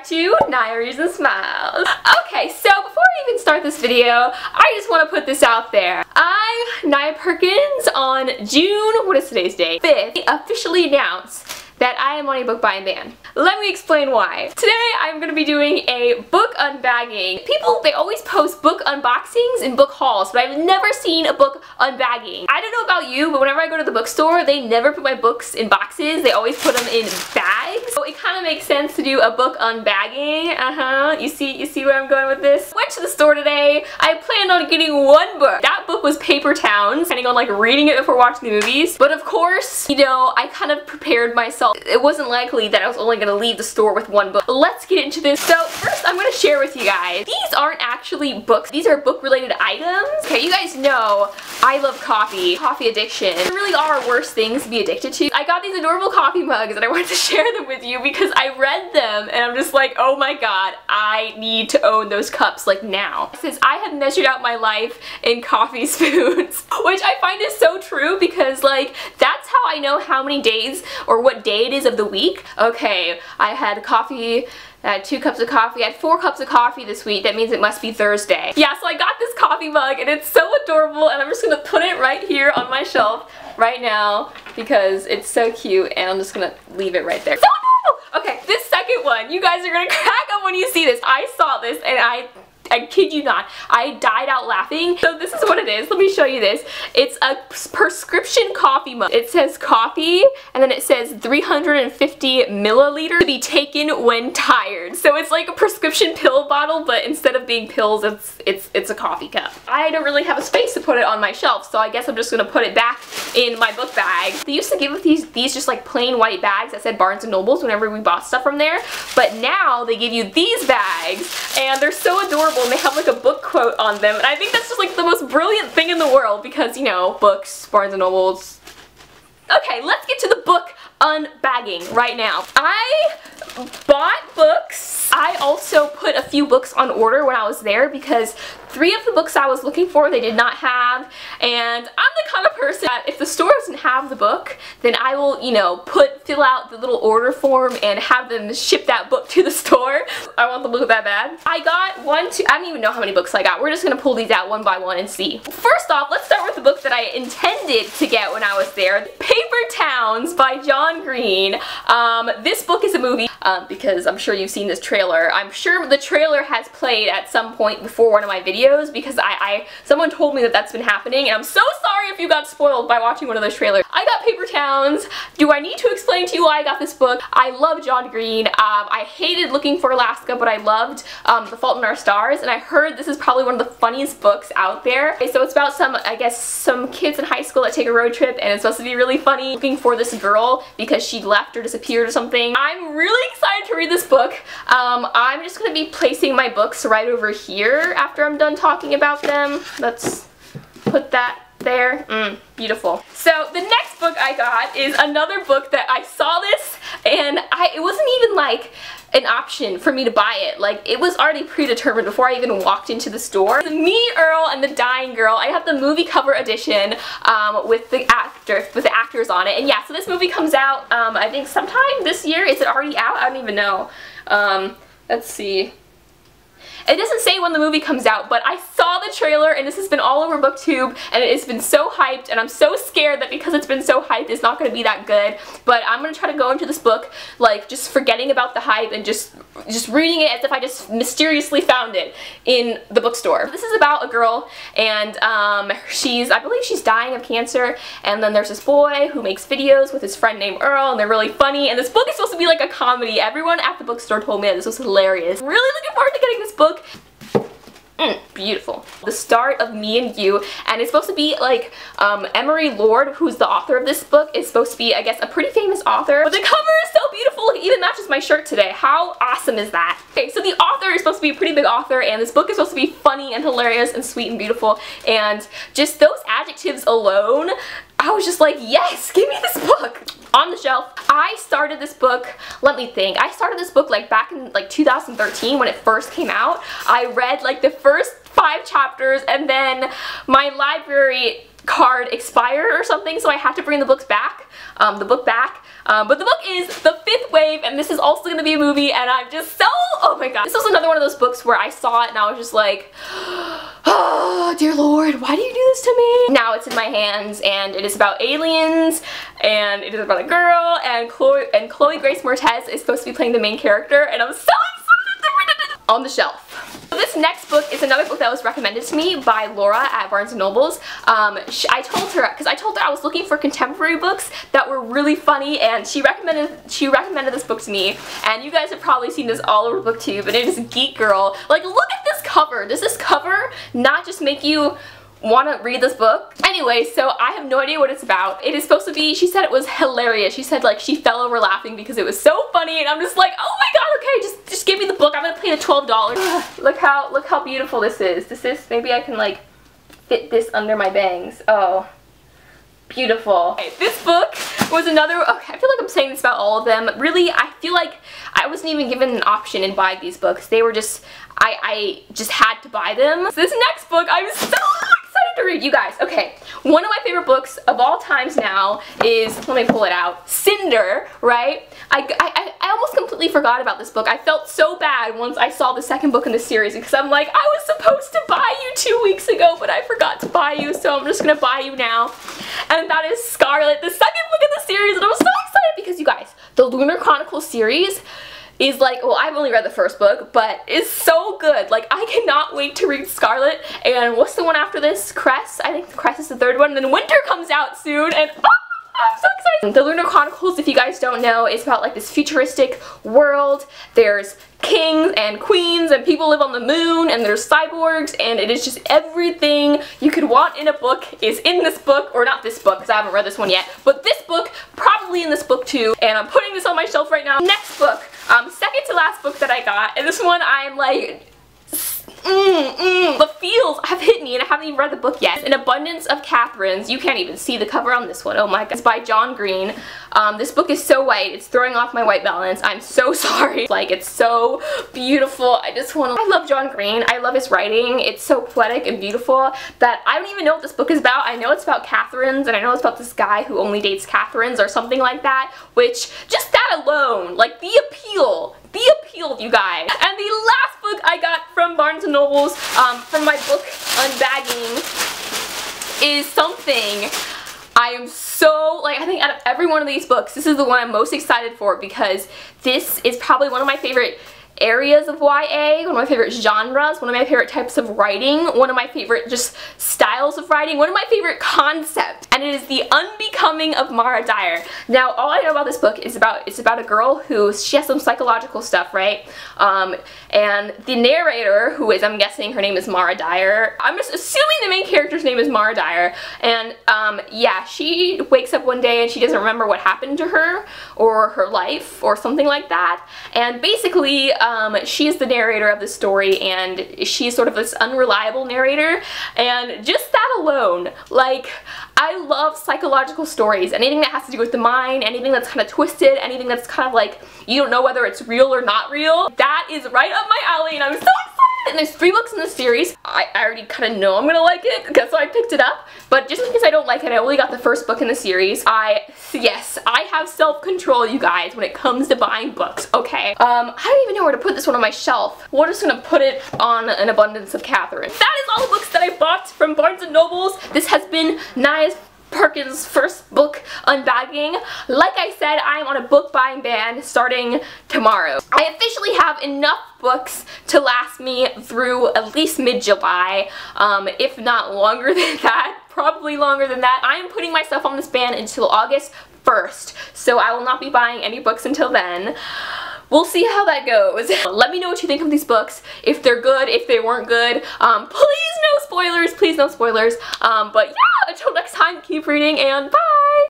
back to Diaries and Smiles. Okay, so before I even start this video, I just want to put this out there. Nia Perkins, on June, what is today's date? 5th, officially announced that I am on a book buying ban. Let me explain why. Today I'm going to be doing a book unbagging. People, they always post book unboxings and book hauls, but I've never seen a book unbagging. I don't know about you, but whenever I go to the bookstore, they never put my books in boxes. They always put them in bags. So it kind of makes sense to do a book unbagging. You see where I'm going with this? Went to the store today. I planned on getting one book. That book was Paper Towns, planning on like reading it before watching the movies. But of course, you know, I kind of prepared myself. It wasn't likely that I was only going to leave the store with one book. Let's get into this. So first I'm going to share with you guys. These aren't actually books. These are book related items. Okay, you guys know I love coffee. Coffee addiction. There really are worse things to be addicted to. I got these adorable coffee mugs and I wanted to share them with you because I read them and I'm just like, oh my god, I need to own those cups like now. It says, I have measured out my life in coffee spoons. Which I find is so true because like, that's how I know how many days or what day it is of the week. Okay, I had coffee, I had 2 cups of coffee, I had 4 cups of coffee this week. That means it must be Thursday. Yeah, so I got this coffee mug and it's so adorable and I'm just gonna put it right here on my shelf right now because it's so cute and I'm just gonna leave it right there. So adorable! Okay, this second one, you guys are gonna crack up when you see this. I saw this and I kid you not, I died out laughing. So this is what it is. Let me show you this. It's a prescription coffee mug. It says coffee and then it says 350 milliliters to be taken when tired. So it's like a prescription pill bottle, but instead of being pills, it's a coffee cup. I don't really have a space to put it on my shelf, so I guess I'm just gonna put it back in my book bag. They used to give us these just like plain white bags that said Barnes & Nobles whenever we bought stuff from there, but now they give you these bags and they're so adorable. And they have like a book quote on them, and I think that's just like the most brilliant thing in the world because, you know, books, Barnes & Nobles. Okay, let's get to the book unbagging right now. I bought books. I also put a few books on order when I was there because 3 of the books I was looking for they did not have, and I'm the kind of person that if the store doesn't have the book, then I will, you know, fill out the little order form and have them ship that book to the store. I want the book that bad. I got I don't even know how many books I got. We're just gonna pull these out one by one and see. First off, let's start with the book that I intended to get when I was there. Paper Towns by John Green. This book is a movie because I'm sure you've seen this trailer. I'm sure the trailer has played at some point before one of my videos because someone told me that that's been happening, and I'm so sorry if you got spoiled by watching one of those trailers. I got Paper Towns. Do I need to explain to you why I got this book? I love John Green. I hated Looking for Alaska, but I loved The Fault in Our Stars, and I heard this is probably one of the funniest books out there. Okay, so it's about some kids in high school that take a road trip, and it's supposed to be really funny, looking for this girl because she left or disappeared or something. I'm really excited to read this book. I'm just going to be placing my books right over here after I'm done talking about them. Let's put that there. Beautiful. So the next book I got is another book that I saw this and it wasn't even like an option for me to buy it. Like, it was already predetermined before I even walked into the store. Me, Earl, and the Dying Girl. I have the movie cover edition with the actors on it. And yeah, so this movie comes out I think sometime this year. Is it already out? I don't even know. Let's see. It doesn't say when the movie comes out, but I saw the trailer and this has been all over BookTube and it has been so hyped, and I'm so scared that because it's been so hyped it's not going to be that good. But I'm going to try to go into this book like just forgetting about the hype and just reading it as if I just mysteriously found it in the bookstore. This is about a girl and I believe she's dying of cancer, and then there's this boy who makes videos with his friend named Earl, and they're really funny, and this book is supposed to be like a comedy. Everyone at the bookstore told me that this was hilarious. Really looking forward to getting this book. Beautiful. The Start of Me and You, and it's supposed to be like Emery Lord, who's the author of this book, is supposed to be, I guess, a pretty famous author. But the cover is so beautiful, it even matches my shirt today. How awesome is that? Okay, so the author is supposed to be a pretty big author, and this book is supposed to be funny and hilarious and sweet and beautiful, and just those adjectives alone, I was just like, yes, give me this book. On the shelf. I started this book, let me think, I started this book like back in like 2013 when it first came out. I read like the first 5 chapters, and then my library card expired or something, so I had to bring the book back. But the book is The Fifth Wave, and this is also going to be a movie, and I'm just so, oh my god. This was another one of those books where I saw it and I was just like, oh dear lord, why do you do this to me? Now it's in my hands, and it is about aliens, and it is about a girl, and Chloe Grace Moretz is supposed to be playing the main character, and I'm so excited to read it on the shelf. So this next book is another book that was recommended to me by Laura at Barnes & Noble's. I told her I was looking for contemporary books that were really funny, and she recommended this book to me, and you guys have probably seen this all over BookTube, and it is Geek Girl. Like, look at this cover. Does this cover not just make you want to read this book? Anyway, so I have no idea what it's about. It is supposed to be, she said it was hilarious. She said like she fell over laughing because it was so funny, and I'm just like, oh my god, okay, just give me the book. I'm gonna pay the $12. Look how beautiful this is. Maybe I can like fit this under my bangs. Oh, beautiful. Okay, this book was another, okay, I feel like I'm saying this about all of them. Really, I feel like I wasn't even given an option in buying these books. They were just, I just had to buy them. So this next book, I'm so excited to read, you guys. Okay, one of my favorite books of all times now is, let me pull it out, Cinder, right? I almost completely forgot about this book. I felt so bad once I saw the second book in the series because I'm like, I was supposed to buy you 2 weeks ago, but I forgot to buy you, so I'm just gonna buy you now. And that is Scarlet, the second book in the series, and I'm so excited because, you guys, the Lunar Chronicles series is like, well, I've only read the first book, but it's so good. Like, I cannot wait to read Scarlet. And what's the one after this? Cress? I think Cress is the third one, and then Winter comes out soon, and I'm so excited. The Lunar Chronicles, if you guys don't know, is about like this futuristic world. There's kings and queens and people live on the moon, and there's cyborgs, and it is just everything you could want in a book is in this book, or not this book because I haven't read this one yet, but this book, probably in this book too, and I'm putting this on my shelf right now. Next book, second to last book that I got, and this one I'm like, the feels have hit me, and I haven't even read the book yet. An Abundance of Katherines. You can't even see the cover on this one. Oh my god. It's by John Green. This book is so white. It's throwing off my white balance. I'm so sorry. Like, it's so beautiful. I love John Green. I love his writing. It's so poetic and beautiful that I don't even know what this book is about. I know it's about Katherines, and I know it's about this guy who only dates Katherines or something like that, which, just that alone, like, the appeal, you guys. And the last book I got from Barnes & Noble's, from my book Unbagging, is something I am so, like, I think out of every one of these books, this is the one I'm most excited for because this is probably one of my favorite areas of YA, one of my favorite genres, one of my favorite types of writing, one of my favorite just styles of writing, one of my favorite concepts, and it is The Unbecoming of Mara Dyer. Now, all I know about this book is it's about a girl who, she has some psychological stuff, right? And the narrator, who is, I'm guessing her name is Mara Dyer, I'm just assuming the main character's name is Mara Dyer, and yeah, she wakes up one day and she doesn't remember what happened to her, or her life, or something like that, and basically, she is the narrator of the story, and she's sort of this unreliable narrator, and just that alone, like, I love psychological stories, anything that has to do with the mind, anything that's kind of twisted, anything that's kind of like, you don't know whether it's real or not real. That is right up my alley, and I'm so excited! And there's 3 books in this series. I already kind of know I'm gonna like it, that's why I picked it up, but just in case I don't like it, I only got the first book in the series. Yes, I have self-control, you guys, when it comes to buying books, okay? I don't even know where to put this one on my shelf. We're just gonna put it on An Abundance of Katherines. That is all the books that I bought from Barnes & Noble's. This has been Nia's Perkins' first book unbagging. Like I said, I'm on a book buying ban starting tomorrow. I officially have enough books to last me through at least mid-July, if not longer than that, probably longer than that. I am putting myself on this ban until August 1st, so I will not be buying any books until then. We'll see how that goes. Let me know what you think of these books, if they're good, if they weren't good. Please no spoilers, but yeah, until next time, keep reading, and bye!